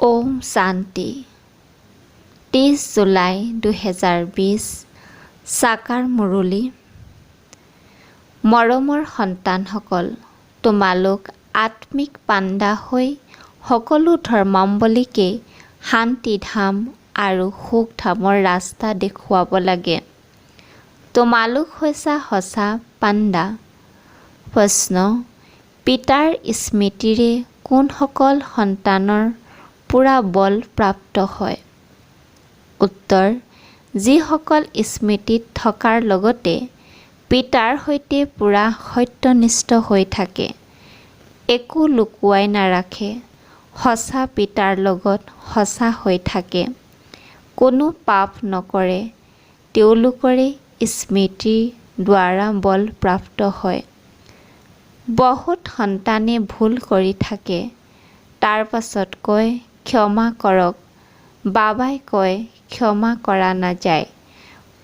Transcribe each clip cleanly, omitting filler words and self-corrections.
ওম শান্তি 30 জুলাই 2020 সাকাৰ মুৰলী। মৰমৰ সন্তানসকল, তোমালোক আত্মিক পাণ্ডা হৈ সকলো ধৰ্মাৱলীকে শান্তিধাম আৰু সুখধামৰ ৰাস্তা দেখুৱাব লাগে। তোমালোক হৈছে সঁচা পাণ্ডা। প্ৰশ্ন: পিতাৰ স্মৃতিৰে কোনসকল সন্তানৰ পুৰা বল প্ৰাপ্ত হয়? উত্তৰ: যিসকল স্মৃতিত থকাৰ লগতে পিতাৰ সৈতে পুৰা সত্যনিষ্ঠ হৈ থাকে, একো লুকুৱাই নাৰাখে, সঁচা পিতাৰ লগত সঁচা হৈ থাকে, কোনো পাপ নকৰে, তেওঁলোকৰে স্মৃতিৰ দ্বাৰা বল প্ৰাপ্ত হয়। বহুত সন্তানে ভুল কৰি থাকে, তাৰ পাছত কয় ক্ষমা কৰক, বাবাই কয় ক্ষমা কৰা নাযায়।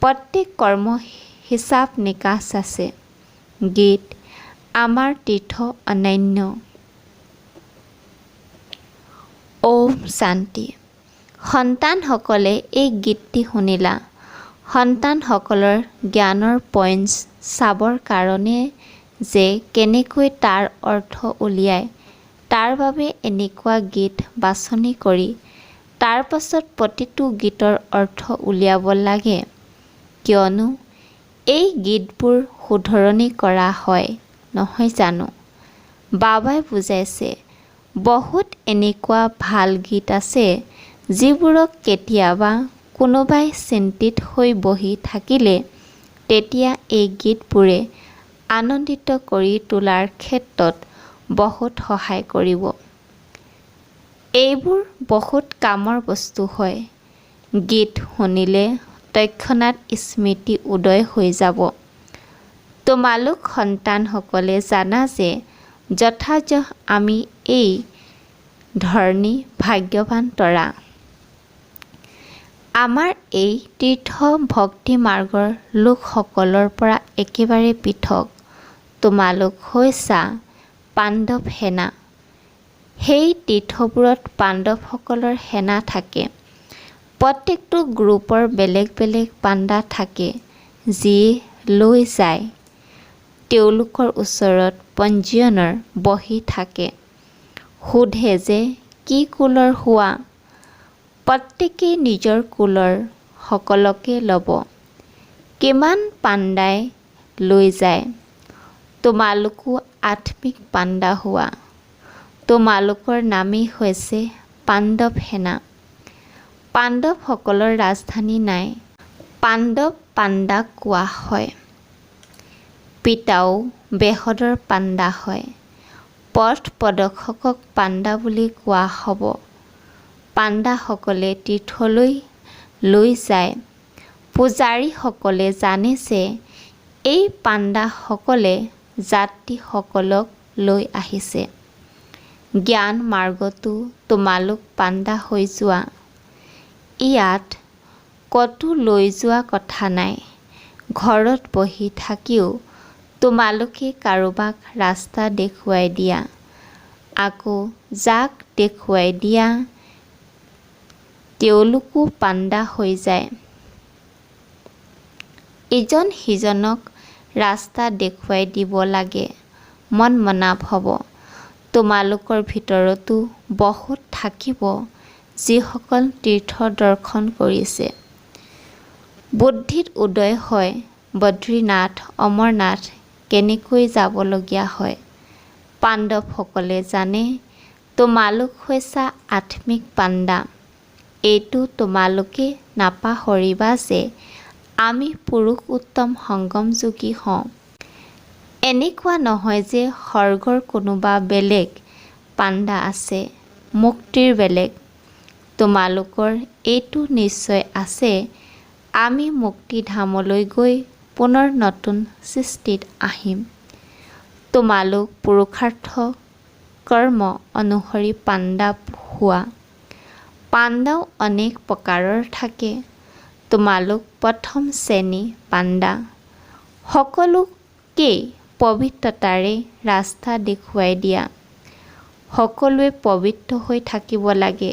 প্ৰত্যেক কৰ্ম হিচাপ নিকাচ আছে। গীত: আমাৰ তীৰ্থ অনন্য। ওম শান্তি। সন্তানসকলে এই গীতটি শুনিলা। সন্তানসকলৰ জ্ঞানৰ পইণ্টছ চাবৰ কাৰণে যে কেনেকৈ তাৰ অৰ্থ উলিয়ায়, তাৰ বাবে এনেকুৱা গীত বাছনি কৰি তাৰ পাছত প্ৰতিটো গীতৰ অৰ্থ উলিয়াব লাগে, কিয়নো এই গীতবোৰ শুধৰণি কৰা হয় নহয় জানো? বাবাই বুজাইছে, বহুত এনেকুৱা ভাল গীত আছে যিবোৰক কেতিয়াবা কোনোবাই চিন্তিত হৈ বহি থাকিলে তেতিয়া এই গীতবোৰে আনন্দিত কৰি তোলাৰ ক্ষেত্ৰত বহুত সহায় কৰিব। এইবোৰ বহুত কামৰ বস্তু হয়। গীত শুনিলে তৎক্ষণাৎ স্মৃতি উদয় হৈ যাব। তোমালোক সন্তানসকলে জানা যে যথাযথ আমি এই ধৰণী ভাগ্যৱান তৰা। আমাৰ এই তীৰ্থ ভক্তি মাৰ্গৰ লোকসকলৰ পৰা একেবাৰে পৃথক। তোমালোক হৈছা পাণ্ডৱ সেনা। সেই তীৰ্থবোৰত পাণ্ডৱসকলৰ সেনা থাকে। প্ৰত্যেকটো গ্ৰুপৰ বেলেগ বেলেগ পাণ্ডা থাকে, যিয়ে লৈ যায়। তেওঁলোকৰ ওচৰত পঞ্জীয়নৰ বহী থাকে। সোধে যে কি কুলৰ হোৱা? প্ৰত্যেকেই নিজৰ কুলৰ সকলকে ল'ব। কিমান পাণ্ডাই লৈ যায়। তোমালোকো আত্মিক পাণ্ডা হোৱা। তোমালোকৰ নামেই হৈছে পাণ্ডৱ সেনা। পাণ্ডৱসকলৰ ৰাজধানী নাই। পাণ্ডৱ পাণ্ডাক কোৱা হয়। পিতাও বেহদৰ পাণ্ডা হয়। পথ প্ৰদৰ্শকক পাণ্ডা বুলি কোৱা হ'ব। পাণ্ডাসকলে তীৰ্থলৈ লৈ যায়। পূজাৰীসকলে জানে যে এই পাণ্ডাসকলে যাত্ৰীসকলক লৈ আহিছে। জ্ঞান মাৰ্গতো তোমালোক পাণ্ডা হৈ যোৱা। ইয়াত ক'তো লৈ যোৱা কথা নাই। ঘৰত বহি থাকিও তোমালোকে কাৰোবাক ৰাস্তা দেখুৱাই দিয়া, আকৌ যাক দেখুৱাই দিয়া তেওঁলোকো পাণ্ডা হৈ যায়। ইজন সিজনক ৰাস্তা দেখুৱাই দিব লাগে, মন মনাব হ'ব। তোমালোকৰ ভিতৰতো বহুত থাকিব যিসকল তীৰ্থ দৰ্শন কৰিছে। বুদ্ধিত উদয় হয় বদ্ৰীনাথ, অমৰনাথ কেনেকৈ যাবলগীয়া হয়। পাণ্ডৱসকলে জানে তোমালোক হৈছা আত্মিক পাণ্ডা। এইটো তোমালোকে নাপাহৰিবা যে আমি পুৰুষ উত্তম সংগমযোগী হওঁ। এনেকুৱা নহয় যে স্বৰ্গৰ কোনোবা বেলেগ পাণ্ডা আছে, মুক্তিৰ বেলেগ। তোমালোকৰ এইটো নিশ্চয় আছে, আমি মুক্তিধামলৈ গৈ পুনৰ নতুন সৃষ্টিত আহিম। তোমালোক পুৰুষাৰ্থ কৰ্ম অনুসৰি পাণ্ডা হোৱা। পাণ্ডাও অনেক প্ৰকাৰৰ থাকে। তোমালোক প্ৰথম শ্ৰেণী পাণ্ডা। সকলোকেই পবিত্ৰতাৰে ৰাস্তা দেখুৱাই দিয়া। সকলোৱে পবিত্ৰ হৈ থাকিব লাগে।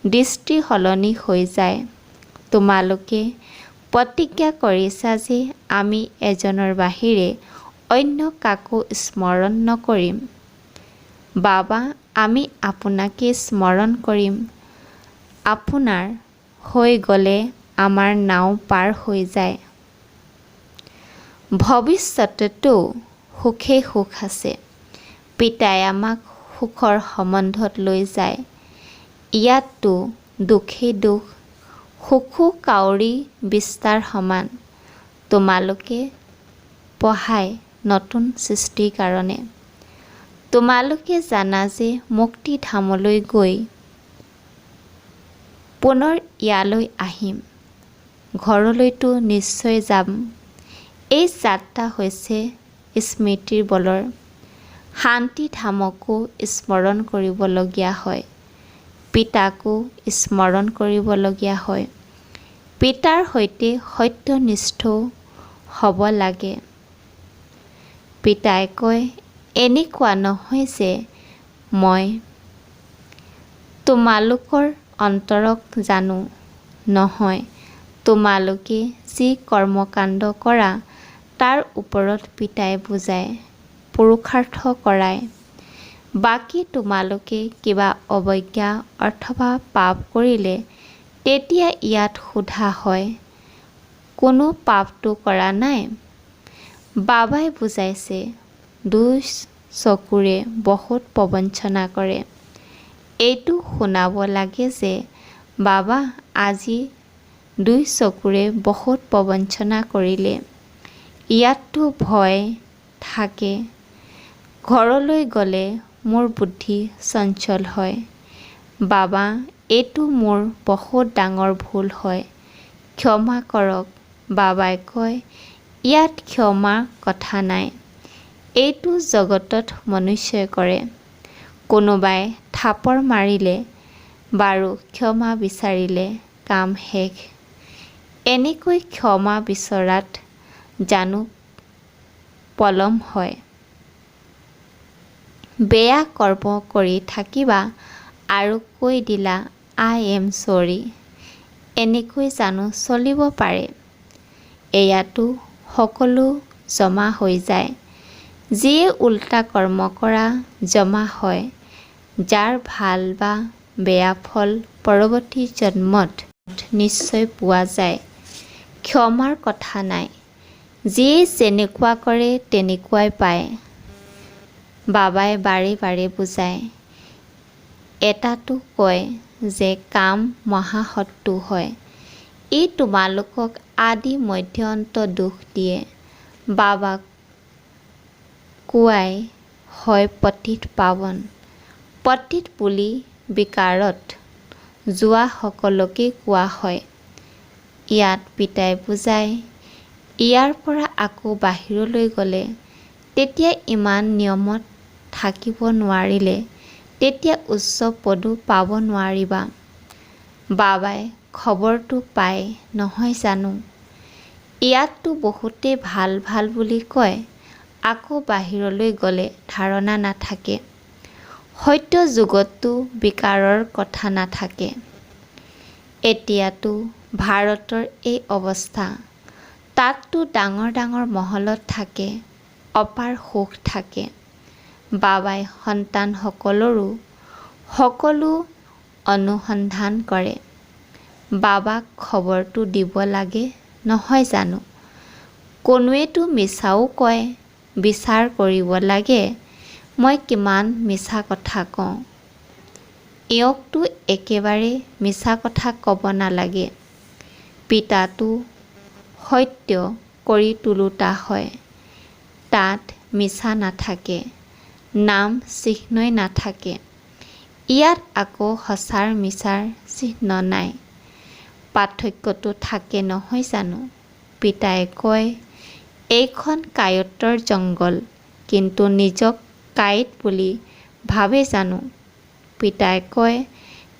দৃষ্টি সলনি হৈ যায়। তোমালোকে প্ৰতিজ্ঞা কৰিছা যে আমি এজনৰ বাহিৰে অন্য কাকো স্মৰণ নকৰিম। বাবা, আমি আপোনাকে স্মৰণ কৰিম। আপোনাৰ হৈ গ'লে আমাৰ নাও পাৰ হৈ যায়। ভৱিষ্যতেতো সুখেই সুখ আছে। পিতাই আমাক সুখৰ সম্বন্ধত লৈ যায়। ইয়াততো দুখেই দুখ, সুখো কাউৰী বিস্তাৰ সমান। তোমালোকে পঢ়াই নতুন সৃষ্টিৰ কাৰণে। তোমালোকে জানা যে মুক্তিধামলৈ গৈ পুনৰ ইয়ালৈ আহিম। ঘৰলৈতো নিশ্চয় যাম। এই যাত্ৰা হৈছে স্মৃতিৰ বলৰ। শান্তিধামকো স্মৰণ কৰিবলগীয়া হয়। পিতাকো স্মৰণ কৰিবলগীয়া হয়। পিতাৰ সৈতে সত্যনিষ্ঠও হ'ব লাগে। পিতাই কয়, এনেকুৱা নহয় যে মই তোমালোকৰ অন্তৰক জানো। নহয়, তোমালোকে যি কৰ্মকাণ্ড কৰা তাৰ ওপৰত পিতাই বুজায়, পুৰুষাৰ্থ কৰায়। বাকী তোমালোকে কিবা অৱজ্ঞা অথবা পাপ কৰিলে তেতিয়া ইয়াত সোধা হয়, কোনো পাপটো কৰা নাই। বাবাই বুজাইছে, দুই চকুৰে বহুত প্ৰবঞ্চনা কৰে। এইটো শুনাব লাগে যে বাবা আজি দুই চকুৰে বহুত প্ৰবঞ্চনা কৰিলে। ইয়াততো ভয় থাকে। ঘৰলৈ গ'লে মোৰ বুদ্ধি চঞ্চল হয়। বাবা, এইটো মোৰ বহুত ডাঙৰ ভুল হয়। ক্ষমা কৰক। বাবাই কয়, ইয়াত ক্ষমাৰ কথা নাই। এইটো জগতত মনুষ্যই কৰে। কোনোবাই থাপৰ মাৰিলে বাৰু ক্ষমা বিচাৰিলে কাম শেষ। এনেকৈ ক্ষমা বিচৰাত জানো পলম হয়? বেয়া কৰ্ম কৰি থাকিবা আৰু কৈ দিলা আই এম চৰি। এনেকৈ জানো চলিব পাৰে? এয়াতো সকলো জমা হৈ যায়। যিয়ে উল্টা কৰ্ম কৰা জমা হয়, যাৰ ভাল বা বেয়া ফল পৰৱৰ্তী জন্মত নিশ্চয় পোৱা যায়। ক্ষমাৰ কথা নাই। যিয়ে যেনেকুৱা কৰে তেনেকুৱাই পায়। বাবাই বাৰে বাৰে বুজায়। এটাতো কয় যে কাম মহাশত্ৰু হয়। ই তোমালোকক আদি মধ্য অন্ত দুখ দিয়ে। বাবাক কোৱাই হয় পতিত পাৱন। পতিত বুলি বিকাৰত যোৱা সকলকে কোৱা হয়। ইয়াত পিতাই বুজায়, ইয়াৰ পৰা আকৌ বাহিৰলৈ গ'লে তেতিয়া ইমান নিয়মত থাকিব নোৱাৰিলে তেতিয়া উচ্চ পদো পাব নোৱাৰিবা। বাবাই খবৰটো পায় নহয় জানো? ইয়াততো বহুতে ভাল ভাল বুলি কয়, আকৌ বাহিৰলৈ গ'লে ধাৰণা নাথাকে। সত্য যুগততো বিকাৰৰ কথা নাথাকে। এতিয়াতো ভাৰতৰ এই অৱস্থা। তাততো ডাঙৰ ডাঙৰ মহলত থাকে, অপাৰ সুখ থাকে। বাবাই সন্তানসকলৰো সকলো অনুসন্ধান কৰে। বাবাক খবৰটো দিব লাগে নহয় জানো? কোনোৱেতো মিছাও কয়। বিচাৰ কৰিব লাগে মই কিমান মিছা কথা কওঁ। এওঁকতো একেবাৰে মিছা কথা ক'ব নালাগে। পিতাটো সত্য কৰি তোলোতা হয়। তাত মিছা নাথাকে, নাম চিহ্নই নাথাকে। ইয়াত আকৌ সঁচাৰ মিছাৰ চিহ্ন নাই। পাৰ্থক্যটো থাকে নহয় জানো? পিতাই কয়, এইখন কায়ত্তৰ জংগল, কিন্তু নিজক কাঁইট বুলি ভাবে জানো? পিতাই কয়,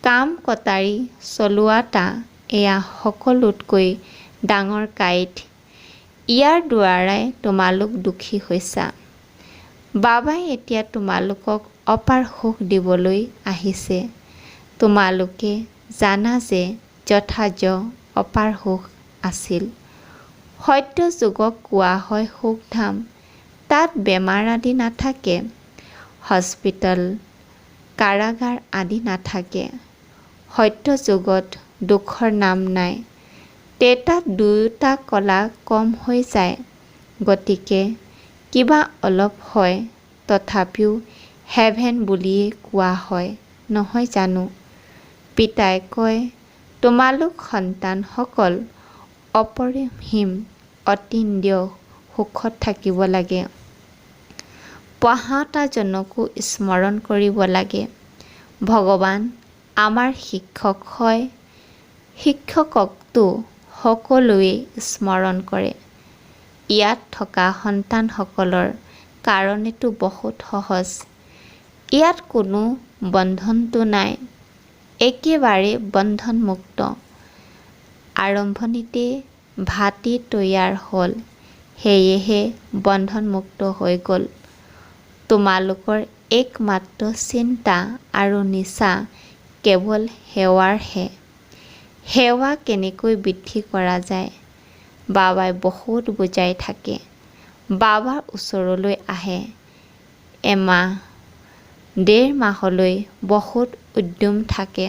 কাম কটাৰী চলোৱাটা এয়া সকলোতকৈ ডাঙৰ কাঁইট। ইয়াৰ দ্বাৰাই তোমালোক দুখী হৈছা। বাবাই এতিয়া তোমালোকক অপাৰ সুখ দিবলৈ আহিছে। তোমালোকে জানা যে যথাযথ অপাৰ সুখ আছিল। সত্য যুগক কোৱা হয় সুখধাম, তাত বেমাৰ আদি নাথাকে, হস্পিটেল কাৰাগাৰ আদি নাথাকে। সত্য যুগত দুখৰ নাম নাই। তেতাত দুয়োটা কলা কম হৈ যায়, গতিকে কিবা অলপ হয়, তথাপিও হেভেন বুলিয়েই কোৱা হয়, নহয় জানো? পিতাই কয়, তোমালোক সন্তানসকল অপৰিসীম অতীন্দ্ৰিয় সুখত থাকিব লাগে। পঢ়াওতাজনকো স্মৰণ কৰিব লাগে। ভগৱান আমাৰ শিক্ষক হয়, শিক্ষককতো সকলোৱে স্মৰণ কৰে। ইয়াত থকা সন্তানসকলৰ কাৰণেতো বহুত সহজ। ইয়াত কোনো বন্ধনটো নাই, একেবাৰে বন্ধনমুক্ত। আৰম্ভণিতে ভাতি তৈয়াৰ হ'ল, সেয়েহে বন্ধনমুক্ত হৈ গ'ল। তোমালোকৰ একমাত্ৰ চিন্তা আৰু নিচা কেৱল সেৱাৰহে। সেৱা কেনেকৈ বৃদ্ধি কৰা যায়? বাবাই বহুত বুজাই থাকে। বাবাৰ ওচৰলৈ আহে, এমাহ, 1.5 মাহলৈ বহুত উদ্যম থাকে।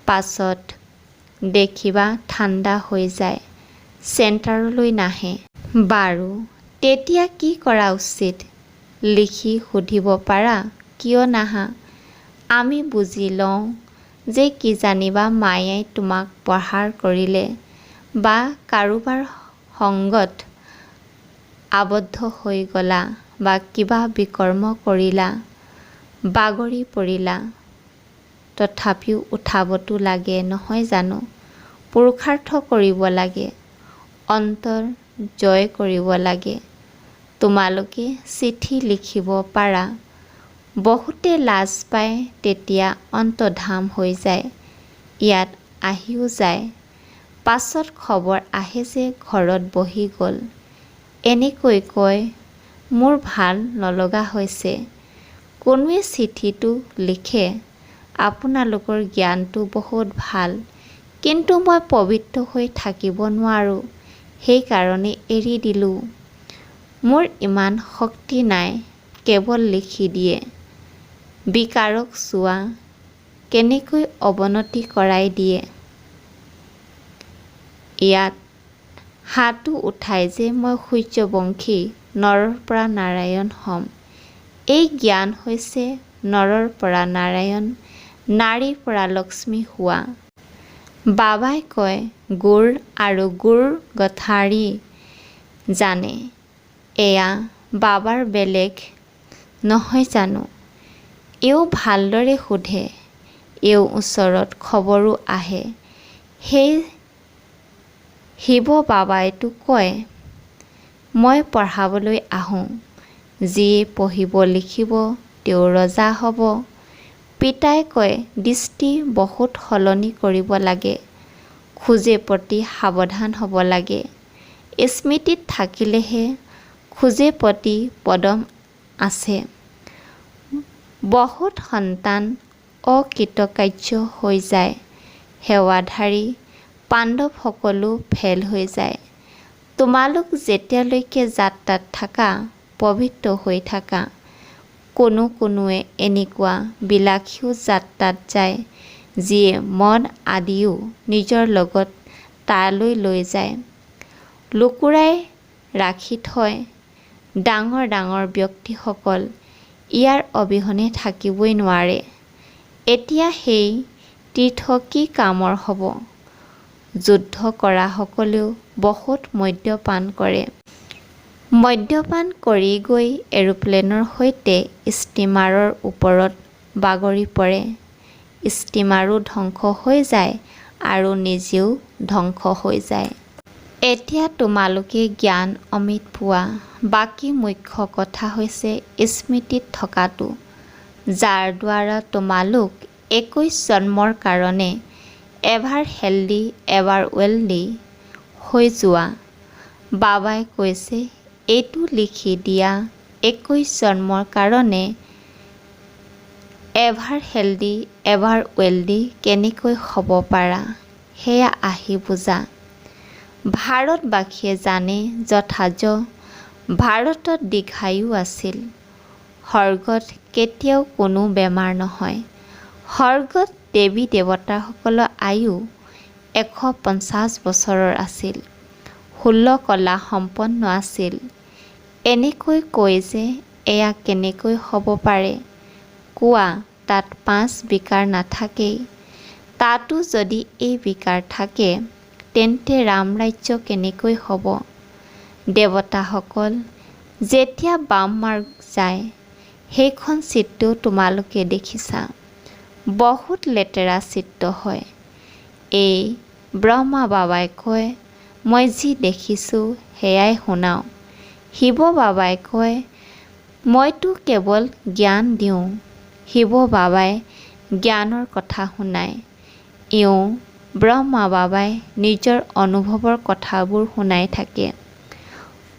পাছত দেখিবা ঠাণ্ডা হৈ যায়, চেণ্টাৰলৈ নাহে। বাৰু, তেতিয়া কি কৰা উচিত? লিখি সুধিব পাৰা, কিয় নাহা? আমি বুজি লওঁ যে কিজানিবা মায়াই তোমাক প্ৰহাৰ কৰিলে বা কাৰোবাৰ সংগত আবদ্ধ হৈ গলা বা কিবা বিকৰ্ম কৰিলা, বাগৰি পৰিলা। তথাপিও উঠাবতো লাগে, নহয় জানো? পুৰুষাৰ্থ কৰিব লাগে, অন্তৰ জয় কৰিব লাগে। তোমালোকে চিঠি লিখিব পাৰা। বহুতে লাজ পায়, তেতিয়া অন্তৰ্ধান হৈ যায়, ইয়াত আহিও যায়। পাছত খবৰ আহে যে ঘৰত বহি গ'ল। এনেকৈ কয়, মোৰ ভাল নলগা হৈছে। কোনোৱে চিঠিটো লিখে, আপোনালোকৰ জ্ঞানটো বহুত ভাল, কিন্তু মই পবিত্ৰ হৈ থাকিব নোৱাৰোঁ, সেইকাৰণে এৰি দিলোঁ। মোৰ ইমান শক্তি নাই, কেৱল লিখি দিয়ে। বিকাৰক চোৱা, কেনেকৈ অৱনতি কৰাই দিয়ে। ইয়াত হাতো উঠাই যে মই সূৰ্যবংশী, নৰৰ পৰা নাৰায়ণ হ'ম। এই জ্ঞান হৈছে নৰৰ পৰা নাৰায়ণ, নাৰীৰ পৰা লক্ষ্মী হোৱা। বাবাই কয়, গুৰ আৰু গুৰ গথাৰি জানে, এয়া বাবাৰ বেলেগ নহয় জানো? এওঁ ভালদৰে সোধে, এওঁ ওচৰত খবৰো আহে। সেই শিৱ বাবাইতো কয়, মই পঢ়াবলৈ আহোঁ, যিয়ে পঢ়িব লিখিব তেওঁ ৰজা হ'ব। পিতাই কয়, দৃষ্টি বহুত সলনি কৰিব লাগে, খোজে প্ৰতি সাৱধান হ'ব লাগে। স্মৃতিত থাকিলেহে খোজে প্ৰতি পদম আছে। বহুত সন্তান অকৃতকাৰ্য হৈ যায়, সেৱাধাৰী পাণ্ডৱসকলো ফেল হৈ যায়। তোমালোক যেতিয়ালৈকে যাত্ৰাত থাকা, পবিত্ৰ হৈ থাকা। কোনোৱে এনেকুৱা বিলাসীও যাত্ৰাত যায়, যিয়ে মদ আদিও নিজৰ লগত তালৈ লৈ যায়, লুকুৰাই ৰাখি থয়। ডাঙৰ ডাঙৰ ব্যক্তিসকল ইয়াৰ অবিহনে থাকিবই নোৱাৰে। এতিয়া সেই তীৰ্থ কি কামৰ হ'ব? যুদ্ধ কৰাসকলেও বহুত মদ্যপান কৰে। মদ্যপান কৰি গৈ এৰোপ্লেনৰ সৈতে ষ্টিমাৰৰ ওপৰত বাগৰি পৰে। ষ্টিমাৰো ধ্বংস হৈ যায় আৰু নিজেও ধ্বংস হৈ যায়। এতিয়া তোমালোকে জ্ঞান অমৃত পোৱা। বাকী মুখ্য কথা হৈছে স্মৃতিত থকাটো, যাৰ দ্বাৰা তোমালোক 21 জন্মৰ কাৰণে এবাৰ হেল্ডি এবাৰ ৱেল্ডি হৈ যোৱা। বাবাই কৈছে, এইটো লিখি দিয়া, 21 জন্মৰ কাৰণে এভাৰ হেল্ডি এভাৰ ৱেল্ডি কেনেকৈ হ'ব পাৰা সেয়া আহি বুজা। ভাৰতবাসীয়ে জানে যথায ভাৰতত দীৰ্ঘায়ু আছিল। স্বৰ্গত কেতিয়াও কোনো বেমাৰ নহয়। স্বৰ্গত দেৱী দেৱতাসকলৰ আয়ু 150 বছৰৰ আছিল। 16 কলা সম্পন্ন আছিল। এনেকৈ কয় যে এয়া কেনেকৈ হ'ব পাৰে? কোৱা তাত 5 বিকাৰ নাথাকেই। তাতো যদি এই বিকাৰ থাকে তেন্তে ৰামৰাজ্য কেনেকৈ হ'ব? দেৱতাসকল যেতিয়া বাম মাৰ্গ যায় সেইখন চিত্ৰও তোমালোকে দেখিছা। বহুত লেতেৰা চিত্ৰ হয়। এই ব্ৰহ্মা বাবাই কয় মই যি দেখিছোঁ সেয়াই শুনাওঁ। শিৱ বাবাই কয় মইতো কেৱল জ্ঞান দিওঁ। শিৱ বাবাই জ্ঞানৰ কথা শুনায়। এওঁ ব্ৰহ্মা বাবাই নিজৰ অনুভৱৰ কথাবোৰ শুনাই থাকে।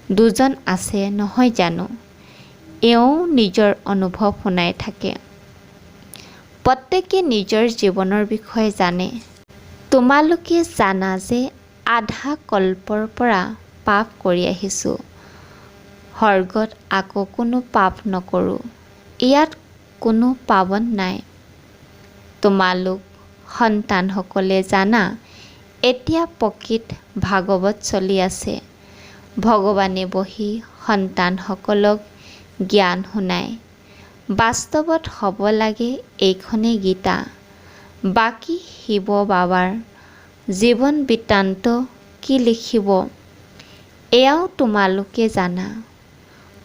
দুজন আছে নহয় জানো? এওঁ নিজৰ অনুভৱ শুনাই থাকে। প্ৰত্যেকে নিজৰ জীৱনৰ বিষয়ে জানে। তোমালোকে জানা যে আধা কল্পৰ পৰা পাপ কৰি আহিছোঁ। স্বৰ্গত আকৌ কোনো পাপ নকৰোঁ। ইয়াত কোনো পাবন নাই। তোমালোক সন্তানসকলে জানা এতিয়া প্ৰকৃত ভাগৱত চলি আছে। ভগৱানে বহি সন্তানসকলক জ্ঞান শুনায়। বাস্তৱত হ'ব লাগে এইখনেই গীতা। বাকী শিৱ বাবাৰ জীৱন বৃত্তান্ত কি লিখিব এয়াও তোমালোকে জানা।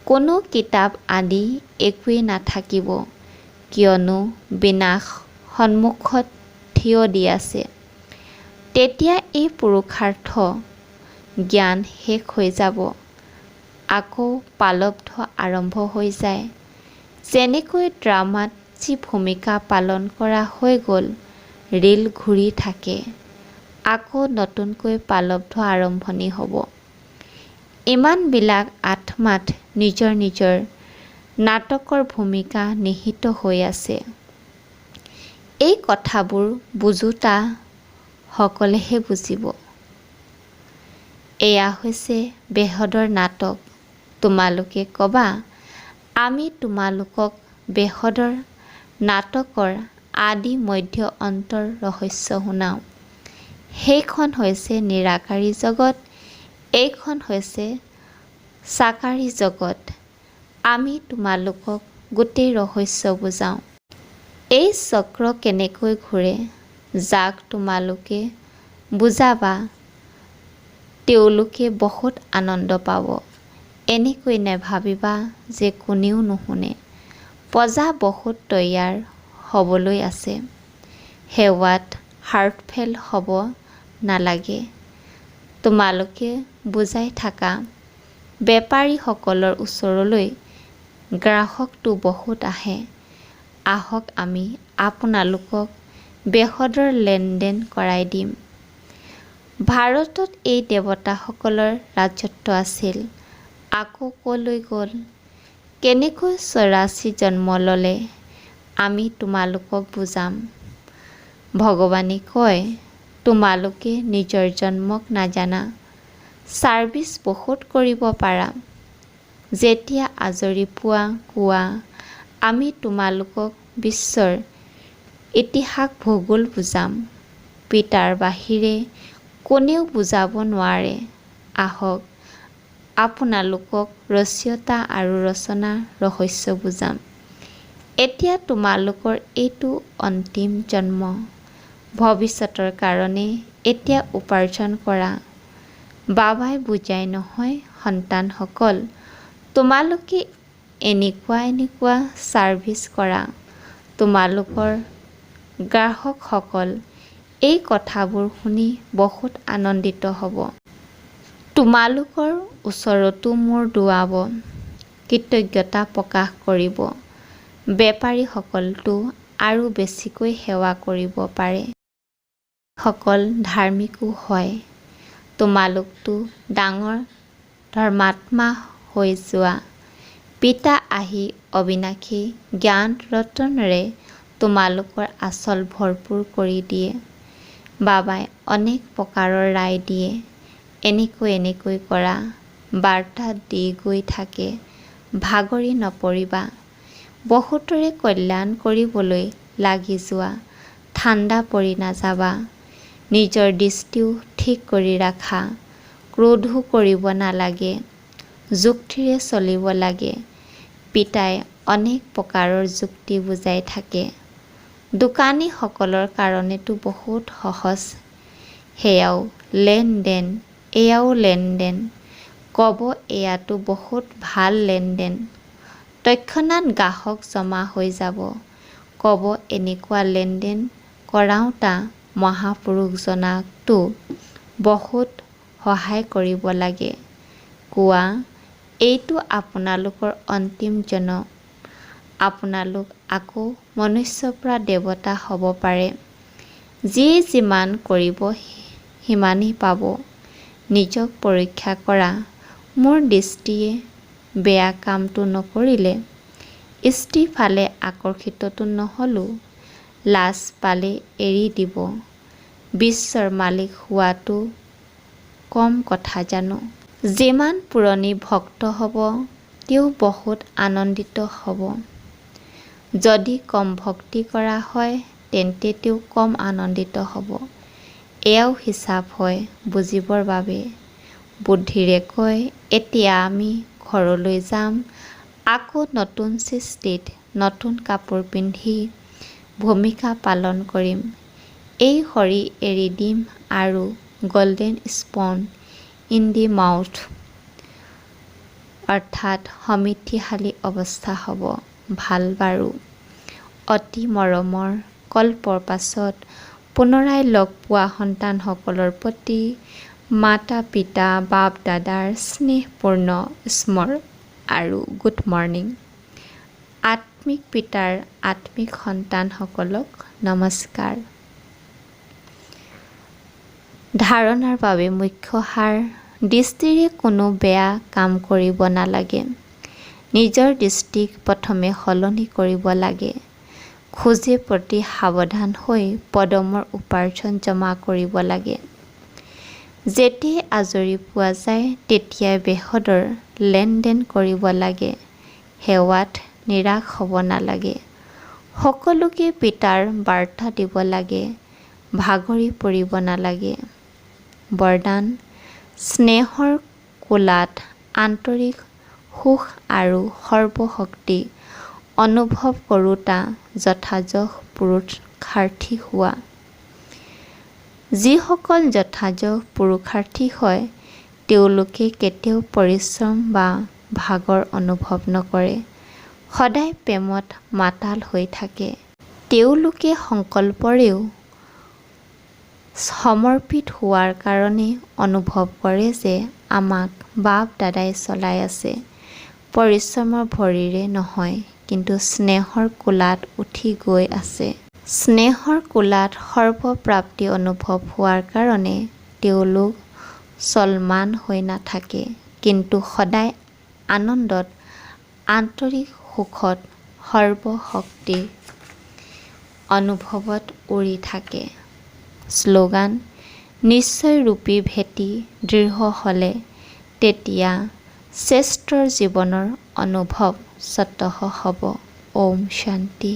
কোনো কিতাপ আদি একোৱেই নাথাকিব, কিয়নো বিনাশ সন্মুখত থিয় দি আছে। তেতিয়া এই পুৰুষাৰ্থ জ্ঞান শেষ হৈ যাব। আকৌ পালব্ধ আৰম্ভ হৈ যায়। যেনেকৈ ড্ৰামাত যি ভূমিকা পালন কৰা হৈ গ'ল ৰীল ঘূৰি থাকে। আকৌ নতুনকৈ পালব্ধ আৰম্ভণি হ'ব। ইমানবিলাক আত্মাত নিজৰ নিজৰ নাটকৰ ভূমিকা নিহিত হৈ আছে। এই কথাবোৰ বুজোতা সকলেহে বুজিব। এয়া হৈছে বেহদৰ নাটক। তোমালোকে ক'বা আমি তোমালোকক বেহদৰ নাটকৰ আদি মধ্য অন্তৰ ৰহস্য শুনাওঁ। সেইখন হৈছে নিৰাকাৰী জগত, এইখন হৈছে সাকাৰী জগত। আমি তোমালোকক গোটেই ৰহস্য বুজাওঁ। এই চক্ৰ কেনেকৈ ঘূৰে যাক তোমালোকে বুজাবা তেওঁলোকে বহুত আনন্দ পাব। এনেকৈ নেভাবিবা যে কোনেও নুশুনে। প্ৰজা বহুত তৈয়াৰ হ'বলৈ আছে। সেৱাত হাৰ্টফেল হ'ব নালাগে। তোমালোকে বুজাই থাকা। বেপাৰীসকলৰ ওচৰলৈ গ্ৰাহকটো বহুত আহে। আহক আমি আপোনালোকক বেহদৰ লেনদেন কৰাই দিম। ভাৰতত এই দেৱতাসকলৰ ৰাজত্ব আছিল। আকৌ ক'লৈ গ'ল? কেনেকৈ 84 জন্ম ল'লে? আমি তোমালোকক বুজাম। ভগৱানে কয় তোমালোকে নিজৰ জন্মক নাজানা। ছাৰ্ভিচ বহুত কৰিব পাৰা। যেতিয়া আজৰি পোৱা কোৱা আমি তোমালোকক বিশ্বৰ ইতিহাস ভূগোল বুজাম। পিতাৰ বাহিৰে কোনেও বুজাব নোৱাৰে। আহক আপোনালোকক ৰচয়িতা আৰু ৰচনা ৰহস্য বুজাম। এতিয়া তোমালোকৰ এইটো অন্তিম জন্ম। ভৱিষ্যতৰ কাৰণে এতিয়া উপাৰ্জন কৰা। বাবাই বুজাই নহয় সন্তানসকল তোমালোকে এনেকুৱা ছাৰ্ভিচ কৰা। তোমালোকৰ গ্ৰাহকসকল এই কথাবোৰ শুনি বহুত আনন্দিত হ'ব। তোমালোকৰ ওচৰতো মূৰ দোৱাব, কৃতজ্ঞতা প্ৰকাশ কৰিব। বেপাৰীসকলতো আৰু বেছিকৈ সেৱা কৰিব পাৰে। সকল ধাৰ্মিকো হয়। তোমালোকতো ডাঙৰ ধৰ্মাত্মা হৈ যোৱা। পিতা আহি অবিনাশী জ্ঞান ৰতনেৰে তোমালোকৰ আচল ভৰপূৰ কৰি দিয়ে। বাবাই অনেক প্ৰকাৰৰ ৰায় দিয়ে, এনেকৈ কৰা, বাৰ্তা দি গৈ থাকে। ভাগৰি নপৰিবা। বহুতৰে কল্যাণ কৰিবলৈ লাগি যোৱা, ঠাণ্ডা পৰি নাযাবা। নিজৰ দৃষ্টিও ঠিক কৰি ৰাখা। ক্ৰোধো কৰিব নালাগে, যুক্তিৰে চলিব লাগে। পিতাই অনেক প্ৰকাৰৰ যুক্তি বুজাই থাকে। দোকানীসকলৰ কাৰণেতো বহুত সহজ। সেয়াও লেনদেন, এয়াও লেনদেন। ক'ব এয়াতো বহুত ভাল লেনদেন। তৎক্ষণাৎ গ্ৰাহক জমা হৈ যাব। ক'ব এনেকুৱা লেনদেন কৰাওঁতা মহাপুৰুষজনাকতো বহুত সহায় কৰিব লাগে। কোৱা এইটো আপোনালোকৰ অন্তিম জনম। আপোনালোক আকৌ মনুষ্যৰ পৰা দেৱতা হ'ব পাৰে। যি যিমান কৰিব সিমানেই পাব। নিজক পৰীক্ষা কৰা। মোৰ দৃষ্টিয়ে বেয়া কামটো নকৰিলে, স্ত্ৰী ফালে আকৰ্ষিতটো নহ'লোঁ, লাজ পালে এৰি দিব। বিশ্বৰ মালিক হোৱাটো কম কথা জানো। যিমান পুৰণি ভক্ত হ'ব, তেওঁ বহুত আনন্দিত হ'ব। যদি কম ভক্তি কৰা হয়, তেন্তে তেওঁ কম আনন্দিত হ'ব। এয়াও হিচাপ হয় বুজিবৰ বাবে। বুদ্ধিৰে কয়, এতিয়া আমি ঘৰলৈ যাম। আকৌ নতুন সৃষ্টিত নতুন কাপোৰ পিন্ধি ভূমিকা পালন কৰিম। এই শৰীৰ এৰি দিম আৰু golden spoon in the mouth, অৰ্থাৎ সমৃদ্ধিশালী অৱস্থা হ'ব। ভাল বাৰু। অতি মৰমৰ কল্পৰ পাছত পুনৰাই লগ পোৱা সন্তানসকলৰ প্ৰতি মাতা পিতা বাপ দাদাৰ স্নেহপূৰ্ণ স্মৰ আৰু গুড মৰ্ণিং। আত্মিক পিতাৰ আত্মিক সন্তানসকলক নমস্কাৰ। ধাৰণাৰ বাবে মুখ্য সাৰ। দৃষ্টিৰে কোনো বেয়া কাম কৰিব নালাগে। নিজৰ দৃষ্টিক প্ৰথমে সলনি কৰিব লাগে। খোজে প্ৰতি সাৱধান হৈ পদমৰ উপাৰ্জন জমা কৰিব লাগে। যেতিয়াই আজৰি পোৱা যায় তেতিয়াই বেহদৰ লেনদেন কৰিব লাগে। সেৱাত নিৰাশ হ'ব নালাগে। সকলোকে পিতাৰ বাৰ্তা দিব লাগে। ভাগৰি পৰিব নালাগে। বৰদান: স্নেহৰ কোলাত আন্তৰিক সুখ আৰু সৰ্বশক্তি অনুভৱ কৰোঁতা যথাযথ পুৰুষাৰ্থী হোৱা। যিসকল যথাযথ পুৰুষাৰ্থী হয়, তেওঁলোকে কেতিয়াও পৰিশ্ৰম বা ভাগৰ অনুভৱ নকৰে। সদায় প্ৰেমত মাতাল হৈ থাকে। তেওঁলোকে সংকল্পৰেও সমৰ্পিত হোৱাৰ কাৰণে অনুভৱ কৰে যে আমাক বাপ দাদাই চলাই আছে। পৰিশ্ৰমৰ ভৰিৰে নহয়, কিন্তু স্নেহৰ কোলাত উঠি গৈ আছে। স্নেহৰ কোলাত সৰ্বপ্ৰাপ্তি অনুভৱ হোৱাৰ কাৰণে তেওঁলোক চলমান হৈ নাথাকে, কিন্তু সদায় আনন্দত, আন্তৰিক সুখত, সৰ্বশক্তি অনুভৱত উৰি থাকে। শ্লোগান: নিশ্চয়ৰূপী ভেটি দৃঢ় হ'লে তেতিয়া শ্ৰেষ্ঠ জীৱনৰ অনুভৱ স্বতঃ হ'ব। ওম শান্তি।